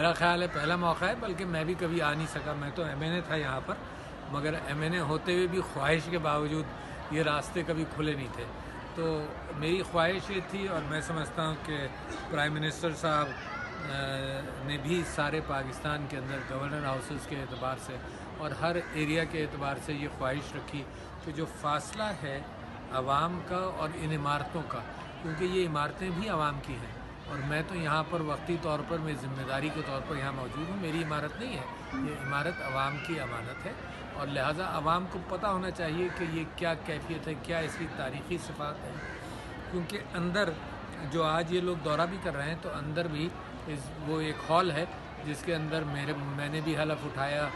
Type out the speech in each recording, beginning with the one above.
میرا خیال ہے پہلا موقع ہے، بلکہ میں بھی کبھی آ نہیں سکا. میں تو ایم این اے تھا یہاں پر، مگر ایم این اے ہوتے ہوئے بھی خواہش کے باوجود یہ راستے کبھی کھلے نہیں تھے. تو میری خواہش یہ تھی، اور میں سمجھتا ہوں کہ پرائم منسٹر صاحب نے بھی سارے پاکستان کے اندر گورنر ہاؤسز کے اعتبار سے اور ہر ایریا کے اعتبار سے یہ خواہش رکھی کہ جو فاصلہ ہے عوام کا اور ان عمارتوں کا، کیونکہ یہ عمارتیں بھی عوام کی ہیں، اور میں تو یہاں پر وقتی طور پر میں ذمہ داری کے طور پر یہاں موجود ہوں. میری عمارت نہیں ہے، یہ عمارت عوام کی امانت ہے، اور لہٰذا عوام کو پتہ ہونا چاہیے کہ یہ کیا کیفیت ہے، کیا اس کی تاریخی صفات ہے. کیونکہ اندر جو آج یہ لوگ دورہ بھی کر رہے ہیں، تو اندر بھی وہ ایک ہال ہے جس کے اندر میں نے بھی حلف اٹھایا،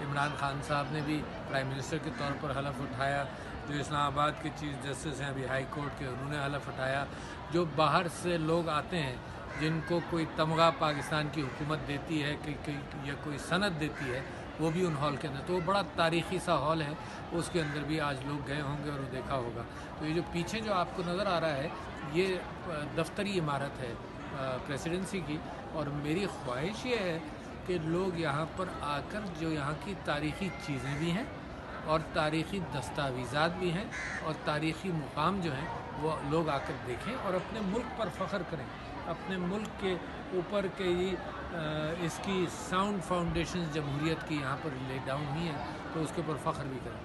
عمران خان صاحب نے بھی پرائم منسٹر کے طور پر حلف اٹھایا، جو اسلام آباد کے چیف جسٹس ہیں ابھی ہائی کورٹ کے، انہوں نے حلف اٹھایا. جو باہر سے لوگ آتے ہیں جن کو کوئی تمغہ پاکستان کی حکومت دیتی ہے یا کوئی سند دیتی ہے، وہ بھی ان ہال کے اندر. تو وہ بڑا تاریخی سا ہال ہے، اس کے اندر بھی آج لوگ گئے ہوں گے اور وہ دیکھا ہوگا. تو یہ جو پیچھے جو آپ کو نظر آ رہا ہے، یہ دفتری عمارت ہے پریسیڈنسی کی، اور میری خواہش یہ ہے کہ لوگ یہاں پر آ کر جو یہاں کی تاریخی چیزیں بھی ہیں اور تاریخی دستاویزات بھی ہیں اور تاریخی مقام جو ہیں وہ لوگ آ کر دیکھیں اور اپنے ملک پر فخر کریں. اپنے ملک کے اوپر کے اس کی ساؤنڈ فاؤنڈیشن جمہوریت کی یہاں پر لے ڈاؤن ہوئی ہیں، تو اس کے اوپر فخر بھی کریں.